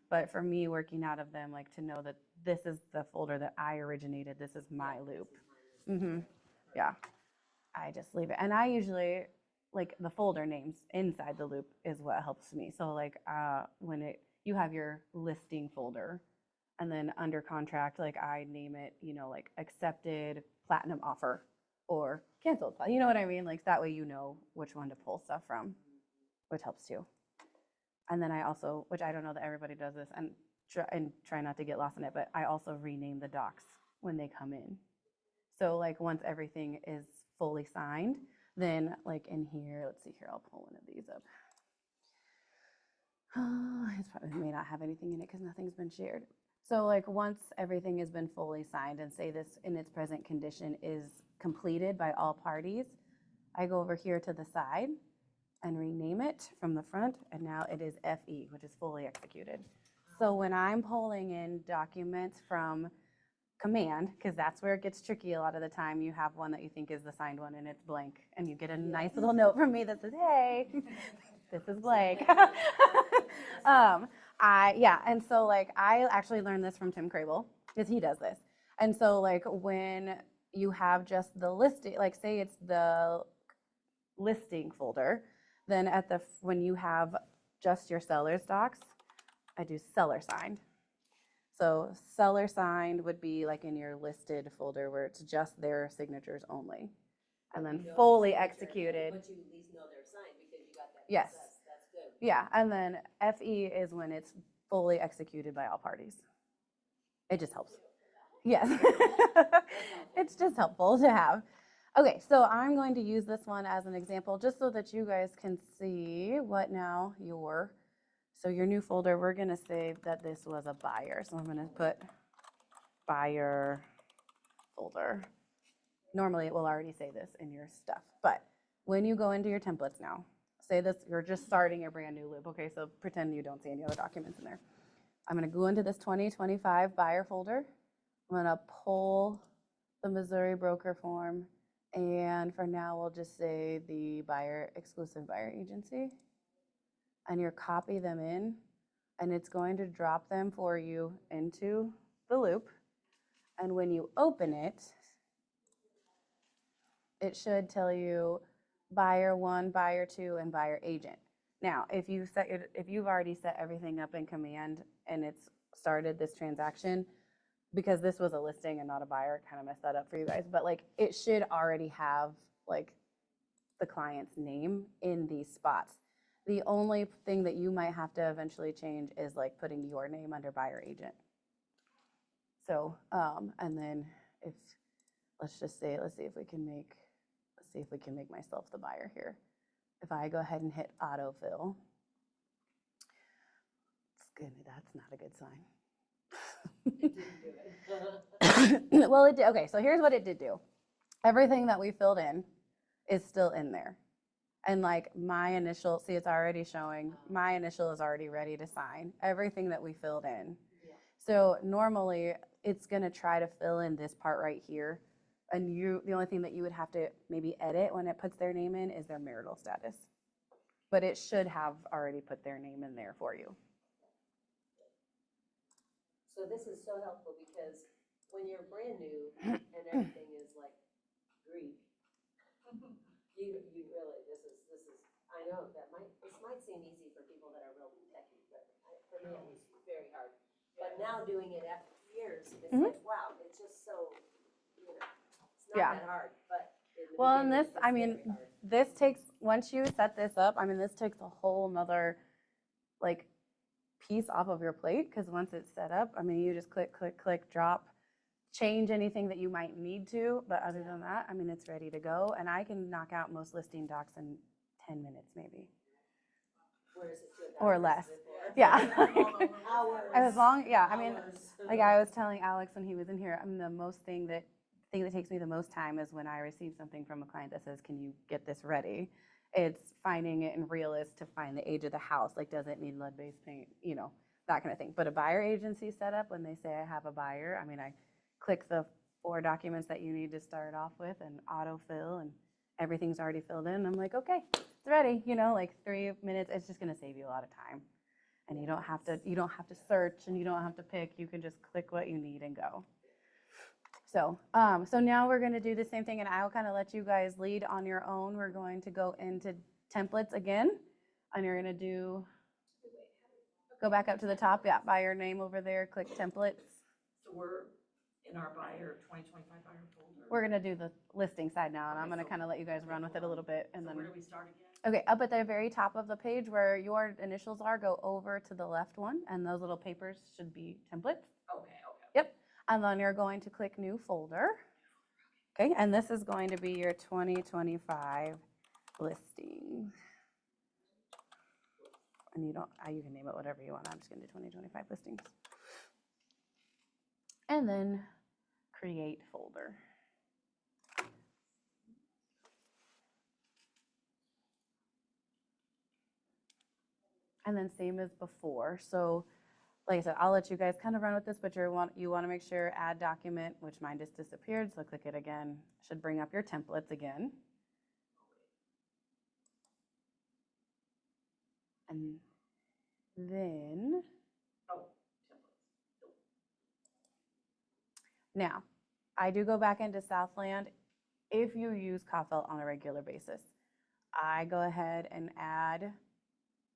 But for me, working out of them, like to know that this is the folder that I originated, this is my loop. Hmm. Yeah, I just leave it. And I usually, like the folder names inside the loop is what helps me. So like when you have your listing folder and then under contract, like I name it, you know, like accepted platinum offer or canceled. You know what I mean? Like that way you know which one to pull stuff from, which helps too. And then I also, which I don't know that everybody does this and try not to get lost in it, but I also rename the docs when they come in. So like once everything is fully signed, then like in here, let's see here, I'll pull one of these up. It's probably may not have anything in it because nothing's been shared. So like once everything has been fully signed and say this in its present condition is completed by all parties, I go over here to the side and rename it from the front, and now it is FE, which is fully executed. So when I'm pulling in documents from command, because that's where it gets tricky a lot of the time, you have one that you think is the signed one and it's blank, and you get a nice little note from me that says, hey, this is blank. And so like I actually learned this from Tim Crable because he does this. And so like when you have just the listing, like say it's the listing folder, then when you have just your seller's docs, I do seller signed. So seller signed would be like in your listed folder where it's just their signatures only. And then You know fully their signature, executed. But you at least know they're signed because you got that Yes. process, that's good. Yeah, and then FE is when it's fully executed by all parties. It just helps. Yes. It's just helpful to have. Okay, so I'm going to use this one as an example just so that you guys can see what now so your new folder, we're going to say that this was a buyer. So I'm going to put buyer folder. Normally it will already say this in your stuff, but when you go into your templates now, say this, you're just starting a brand new loop. Okay, so pretend you don't see any other documents in there. I'm going to go into this 2025 buyer folder. I'm going to pull the Missouri broker form, and for now we'll just say the exclusive buyer agency, and you copy them in, and it's going to drop them for you into the loop. And when you open it, it should tell you buyer 1, buyer 2, and buyer agent. Now, if you've already set everything up in command and it's started this transaction, because this was a listing and not a buyer, kind of messed that up for you guys, but like it should already have like the client's name in these spots. The only thing that you might have to eventually change is like putting your name under buyer agent. So, and then let's see if we can make myself the buyer here. If I go ahead and hit autofill, it's good. That's not a good sign. It didn't do it. Well, it did. Okay, so here's what it did do. Everything that we filled in is still in there. And like my initial, see, it's already showing, my initial is already ready to sign, everything that we filled in. Yeah. So normally it's gonna try to fill in this part right here. And the only thing that you would have to maybe edit when it puts their name in is their marital status. But it should have already put their name in there for you. So this is so helpful because when you're brand new and everything is like Greek, you really, this is, I know that this might seem easy for people that are real techy, but for me it was very hard. But now doing it after years, it's like, wow, it's just so, you know, it's not Yeah. that hard, but in the Well, and beginning, this, I it's mean, very hard. this takes, once you set this up, I mean, this takes a whole nother, like, piece off of your plate, because once it's set up, I mean, you just click, click, click, drop, change anything that you might need to, but other than that, I mean, it's ready to go, and I can knock out most listing docs in 10 minutes, maybe. Whereas it took Or hours less. before. Yeah. Hours. As long, yeah, I mean, Hours. like I was telling Alex when he was in here, I mean, the thing that takes me the most time is when I receive something from a client that says, can you get this ready? It's finding it in Realist to find the age of the house, like does it need lead-based paint, you know, that kind of thing. But a buyer agency setup, when they say I have a buyer, I mean, I click the 4 documents that you need to start off with and autofill, and everything's already filled in. I'm like, okay, it's ready, you know, like 3 minutes. It's just gonna save you a lot of time. And you don't have to search, and you don't have to pick. You can just click what you need and go. So, so now we're going to do the same thing, and I'll kind of let you guys lead on your own. We're going to go into templates again, and you're going to go back up to the top, yeah, by your name over there, click templates. So we're in our buyer, 2025 buyer folder. We're going to do the listing side now, and I'm Okay, going to so- kind of let you guys run with it a little bit, and So then. where do we start again? Okay, up at the very top of the page where your initials are, go over to the left one, and those little papers should be templates. Okay. Yep, and then you're going to click new folder. Okay, and this is going to be your 2025 listing. And you can name it whatever you want. I'm just going to do 2025 listings. And then create folder. And then same as before. So like I said, I'll let you guys kind of run with this, but you want to make sure add document, which mine just disappeared. So click it again. Should bring up your templates again. And then Oh, templates. now, I do go back into Southland if you use Coffelt on a regular basis. I go ahead and add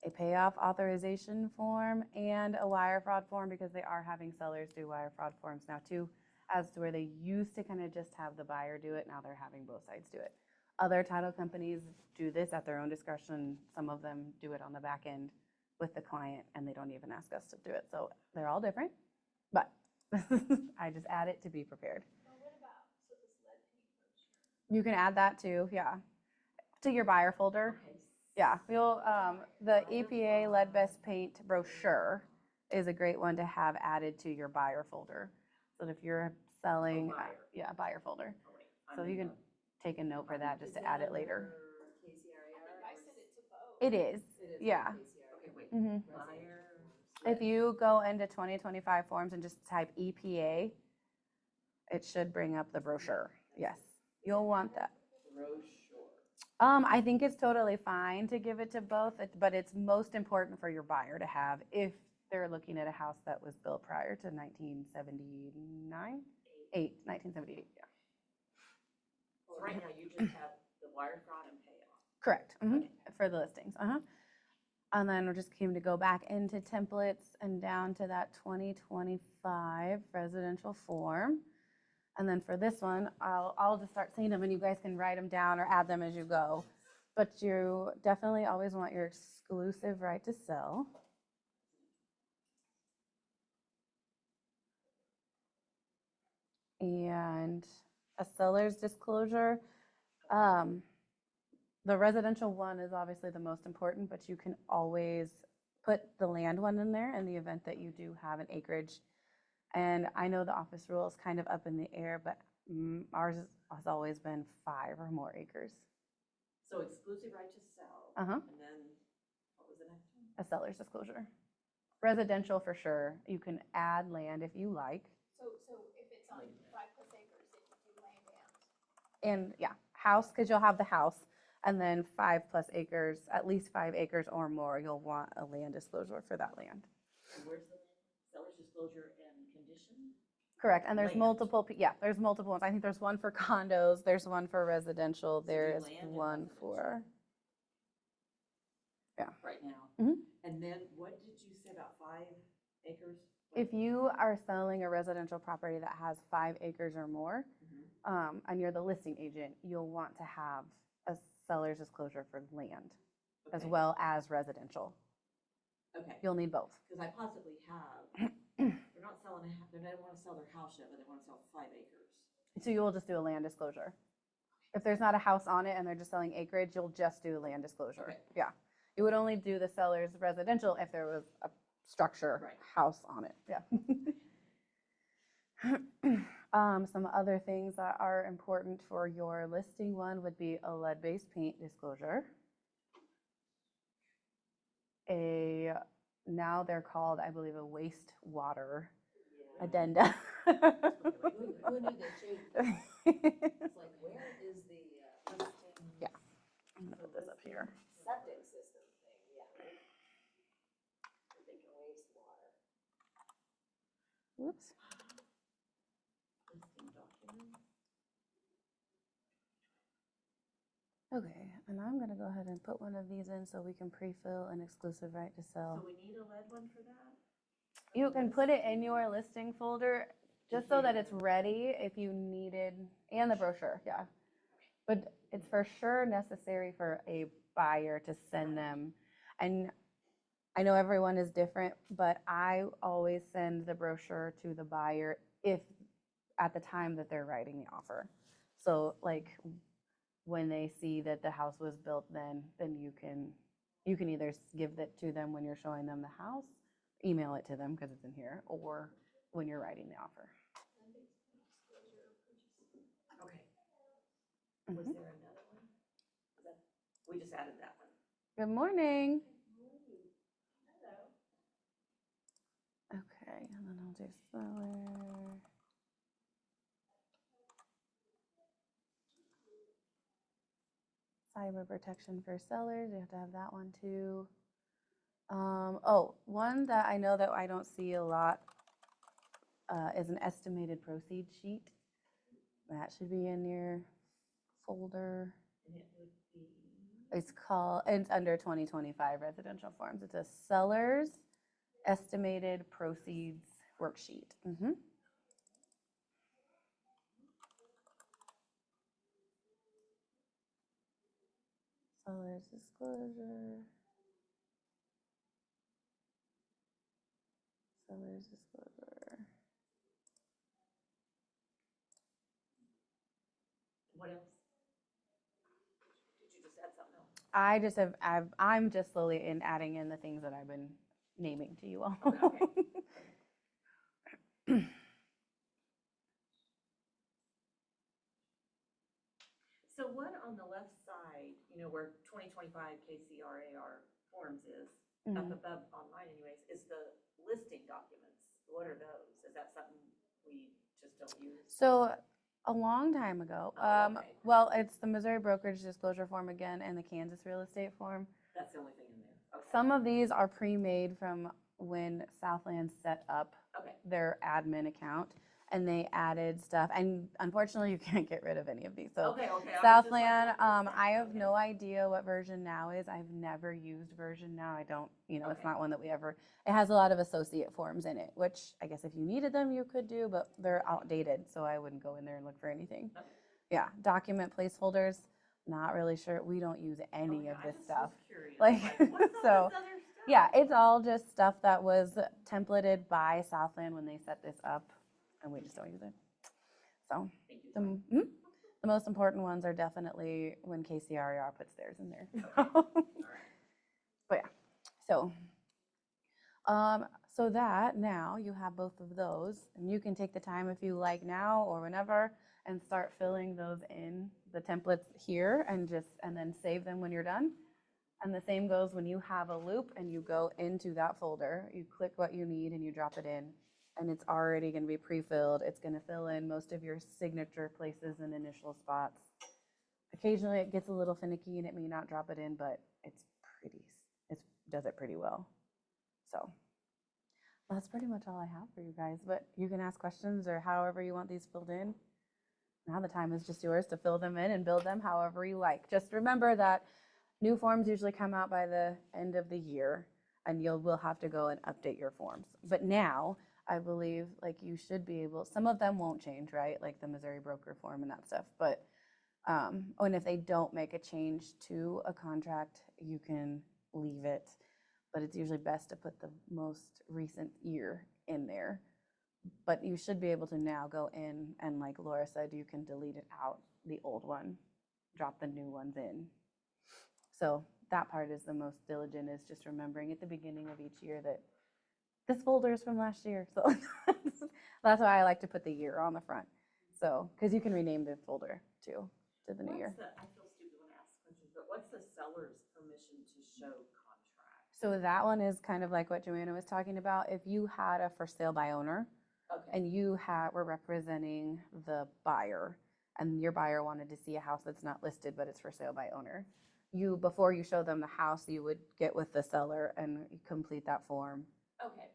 a payoff authorization form and a wire fraud form, because they are having sellers do wire fraud forms now too, as to where they used to kind of just have the buyer do it. Now they're having both sides do it. Other title companies do this at their own discretion. Some of them do it on the back end with the client, and they don't even ask us to do it. So they're all different, but I just add it to be prepared. Well, what about, so this lead paint brochure? You can add that too, yeah, to your buyer folder. Okay. Yeah, we'll, the EPA lead-based paint brochure is a great one to have added to your buyer folder. So that if you're selling, buyer. yeah, buyer folder. Oh, wait, So I'm you in can take a note for that, just to add it later. I said it to both. It is, yeah. Okay, wait. Mhm. Buyer. If you go into 2025 forms and just type EPA, it should bring up the brochure. Yes, you'll want that. I think it's totally fine to give it to both, but it's most important for your buyer to have if they're looking at a house that was built prior to 1979, 1978, yeah. So right now, you just have the wire fraud and payoff. Correct, Okay. for the listings, And then we just came to go back into templates and down to that 2025 residential form. And then for this one, I'll just start seeing them, and you guys can write them down or add them as you go. But you definitely always want your exclusive right to sell. And a seller's disclosure. The residential one is obviously the most important, but you can always put the land one in there in the event that you do have an acreage And I know the office rule is kind of up in the air, but ours has always been 5 or more acres. So exclusive right to sell. Uh-huh. And then, what was the next one? A seller's disclosure. Residential for sure. You can add land if you like. So if it's on 5+ acres, then you do land And yeah, house, because you'll have the house. And then 5+ acres, at least 5 acres or more, you'll want a land disclosure for that land. And where's the seller's disclosure and condition? Correct. And there's Land. multiple, yeah, there's multiple ones. I think there's one for condos, there's one for residential, So there do is land and one residential. for, yeah. Right now. Mhm. And then what did you say about 5 acres? If you are selling a residential property that has 5 acres or more, Mhm. and you're the listing agent, you'll want to have a seller's disclosure for land as Okay. well as residential. Okay, You'll need both. because I possibly have, they're not selling they don't want to sell their house yet, but they want to sell 5 acres. So you'll just do a land disclosure. If there's not a house on it and they're just selling acreage, you'll just do a land disclosure. Okay. Yeah. You would only do the seller's residential if there was a structure, Right. house on it. Yeah. Some other things that are important for your listing one would be a lead-based paint disclosure. Now they're called, I believe, a wastewater Yeah. addenda. Who knew they changed that? It's like, where is the listing? Yeah. I'm gonna put this up here. Septic system thing, yeah. I'm thinking wastewater. Whoops. Listing documents. Okay, and I'm gonna go ahead and put one of these in so we can pre-fill an exclusive right to So sell. we need a lead one for that? You can put it in your listing folder just so that it's ready if you needed, and the brochure, yeah. But it's for sure necessary for a buyer to send them. And I know everyone is different, but I always send the brochure to the buyer if, at the time that they're writing the offer. So like when they see that the house was built then you can either give it to them when you're showing them the house, email it to them because it's in here, or when you're writing the offer. Okay. Was Mhm. there another one? Is that, we just added that one. Good morning. Hello. Okay, and then I'll do seller. Cyber protection for sellers, you have to have that one too. Oh, one that I know that I don't see a lot is an estimated proceeds sheet. That should be in your folder. And it would be, It's under 2025 residential forms. It's a seller's estimated proceeds worksheet. Seller's disclosure. Seller's disclosure. what else? Did you just add something else? I just have, I'm just slowly adding in the things that I've been naming to you all. Okay. So what on the left side, where 2025 KCRAR forms is, up Mhm. above on mine anyways, is the listing documents. What are those? Is that something we just don't use? So a long time ago, Oh, okay. well, it's the Missouri brokerage disclosure form again and the Kansas real estate form. That's the only thing in there. Okay. Some of these are pre-made from when Southland set up Okay. their admin account, and they added stuff. And unfortunately, you can't get rid of any of these. So Okay. I was just like, Southland, what is that? I have Okay. no idea what version now is. I've never used version now. I don't, it's Okay. not one that we ever, it has a lot of associate forms in it, which I guess if you needed them, you could do, but they're outdated. So I wouldn't go in there and look for anything. Okay. Yeah, document placeholders, not really sure. We don't use any Okay, of I this just stuff. was curious. Like, What's all this so, other stuff? Yeah, it's all just stuff that was templated by Southland when they set this up, and we just don't use it. So Thank you. the most important ones are definitely when KCRAR puts theirs in there. All right. But yeah, so So that now you have both of those, and you can take the time if you like now or whenever and start filling those in the templates here and then save them when you're done. And the same goes when you have a loop and you go into that folder, you click what you need and you drop it in, and it's already going to be pre-filled. It's going to fill in most of your signature places and initial spots. Occasionally it gets a little finicky and it may not drop it in, but it does it pretty well. So that's pretty much all I have for you guys, but you can ask questions or however you want these filled in. Now the time is just yours to fill them in and build them however you like. Just remember that new forms usually come out by the end of the year, and will have to go and update your forms. But now, I believe, like, you should be able, some of them won't change, right? Like the Missouri broker form and that stuff. But, and if they don't make a change to a contract, you can leave it. But it's usually best to put the most recent year in there. But you should be able to now go in and, like Laura said, you can delete it out, the old one, drop the new ones in. So that part is the most diligent, is just remembering at the beginning of each year that this folder is from last year. So that's why I like to put the year on the front. So, because you can rename the folder too to the new year. I feel stupid when I ask questions, but what's the seller's permission to show contract? So that one is kind of like what Joanna was talking about. If you had a for sale by owner, Okay. and you were representing the buyer, and your buyer wanted to see a house that's not listed but it's for sale by owner, before you show them the house, you would get with the seller and complete that form. Okay.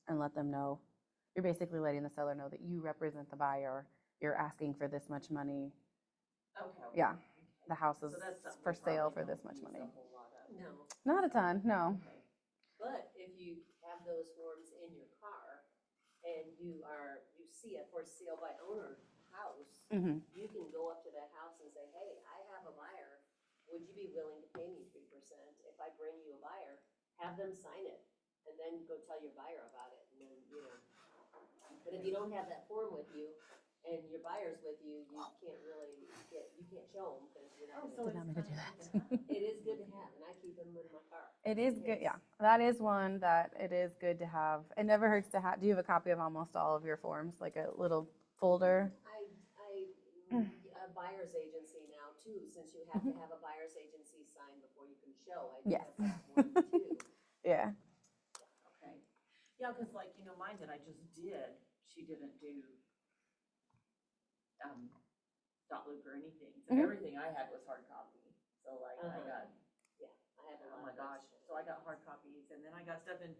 And let them know. You're basically letting the seller know that you represent the buyer. You're asking for this much money. Okay. Yeah, the house is So that's something for we sale probably for this don't much use money. a whole lot of. No, Not a ton, no. Okay. but if you have those forms in your car and you see a for sale by owner house, Mhm. you can go up to that house and say, hey, I have a buyer. Would you be willing to pay me 3% if I bring you a buyer? Have them sign it and then go tell your buyer about it. And then, but if you don't have that form with you and your buyer's with you, you can't show them because you're not. So Did not mean to do that. It is good to have, and I keep them in my car. It is good, yeah. That is one that it is good to have. It never hurts to have. Do you have a copy of almost all of your forms, like a little folder? A buyer's agency now too, since you have to have a buyer's agency sign before you can show. I do Yes. have that one too. Yeah. Okay. Yeah, because like, mine that I just did, she didn't do Dotloop or anything. So Mhm. everything I had was hard copy. So like I got, I have a oh lot my of gosh. those. So I got hard copies and then I got stuff in,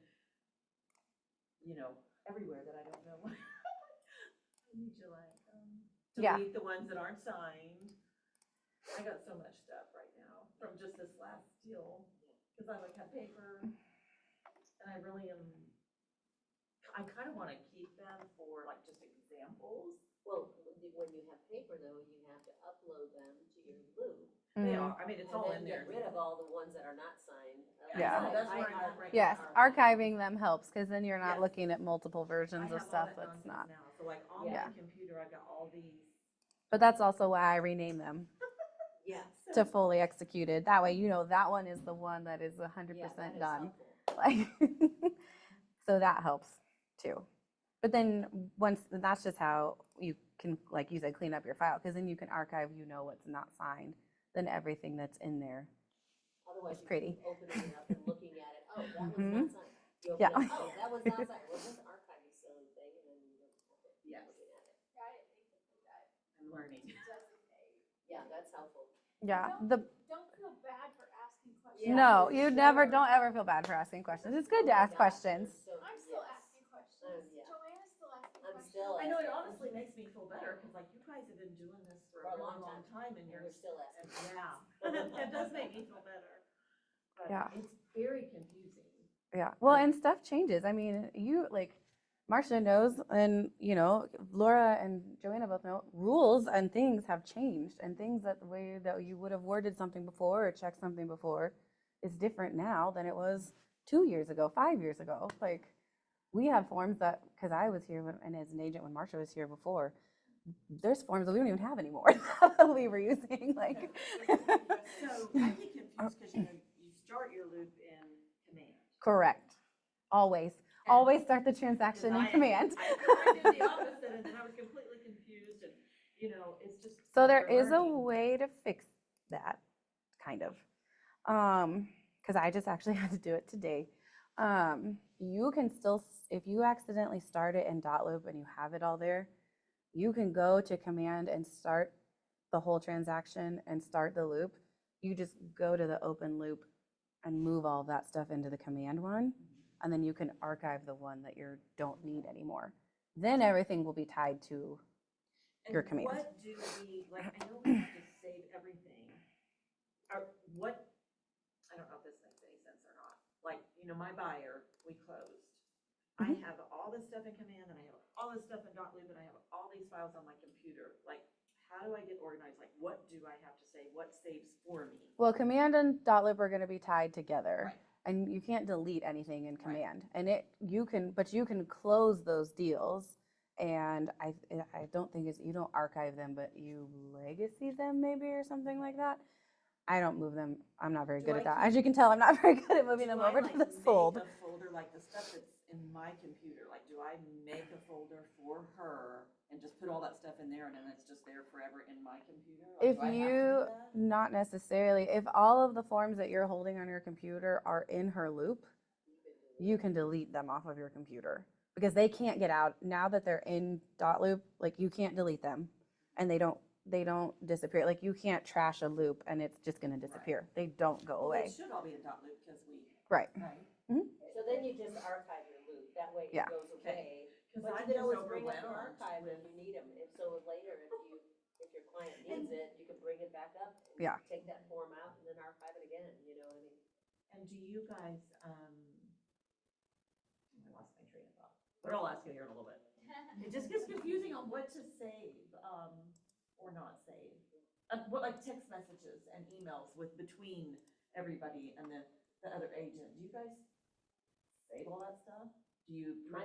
everywhere that I don't know. I need to Yeah. delete the ones that aren't signed. I got so much stuff right now from just this last deal. Because I have paper and I really I kind of want to keep them for like just examples. Well, when you have paper though, you have to upload them to your Loop. They Mhm. are, I mean, it's all in And there. then get rid of all the ones that are not signed. Yeah. That's where I'm at right Yes, now. archiving them helps because then you're not Yes. looking at multiple I versions have of all stuff that that's nonsense not. now. So like on Yeah. my computer, I got all these. But that's also why I rename them Yes. to fully executed. That way, that one is the one that is 100% done. Like, so that helps too. But then that's just how you can, like you said, clean up your file, because then you can archive, what's not signed, then everything that's in there. Otherwise, It's you pretty. keep opening it up and looking at it. Oh, that one's Mhm. not signed. You open Yeah. it, oh, that one's not signed. Well, just archive you silly thing, and then you don't have to keep Yes. looking at it. Yeah, I didn't think to do that. I'm learning. Designate. Yeah, that's helpful. Yeah. Don't feel bad for asking questions. Yeah, No, for you sure. don't ever feel bad for asking questions. It's good to Oh my ask gosh, questions. I'm still yes. asking questions. Yeah. Joanna's still asking I'm questions. still I know it asking. honestly makes me feel better because like you guys have been doing this for a really long time and And you're we're still asking. yeah. It does make me feel better. But Yeah. it's very confusing. Yeah. Well, and stuff changes. I mean, Marcia knows, and Laura and Joanna both know, rules and things have changed, and things that the way that you would have worded something before or checked something before is different now than it was 2 years ago, 5 years ago. Like, we have forms that, because I was here and as an agent when Marcia was here before, there's forms that we don't even have anymore that we were using. Like, So I get confused because you start your loop in command. correct. Always. always start the transaction in command. I did the opposite, and then I was completely confused, and, it's just. So there we're is a learning. way to fix that, kind of. Because I just actually had to do it today. You can still, if you accidentally start it in Dotloop and you have it all there, you can go to command and start the whole transaction and start the loop. You just go to the open loop and move all of that stuff into the command one, and then you can archive the one that you don't need anymore. Then everything will be tied to your command. And what do we, like, I know we have to save everything. Or what, I don't know if this makes any sense or not. Like, my buyer, we closed. I have all this stuff in command, and I have all this stuff in Dotloop, and I have all these files on my computer. Like, how do I get organized? Like, what do I have to save? What saves for me? Well, command and Dotloop are going to be tied together. Right. And you can't delete anything in command. And you can close those deals. And I don't think you don't archive them, but you legacy them maybe or something like that. I don't move them. I'm not very good at that. As you can tell, I'm not very good at moving them over to the fold. Do I, like, make a folder, like the stuff that's in my computer? Like, do I make a folder for her and just put all that stuff in there, and then it's just there forever in my computer? Like, If do I have to you, do that? not necessarily, if all of the forms that you're holding on your computer are in her loop, you can delete them off of your computer because they can't get out now that they're in Dotloop. Like, you can't delete them, and they don't disappear. Like, you can't trash a loop and it's just going to disappear. They don't go Well, away. they should all be in Dotloop because we. Right. So then you just archive your loop, that way it Yeah. goes away. Because But I'm you can just always bring up your overwhelmed archive if with. you need them, so later, if your client needs it, you can bring it back up and Yeah. take that form out and then archive it again, you know what I mean? And do you guys, I lost my train of thought, but I'll ask you here in a little bit. It just gets confusing on what to save, or not save. What, like text messages and emails between everybody and the other agent. Do you guys save all that stuff? Do you?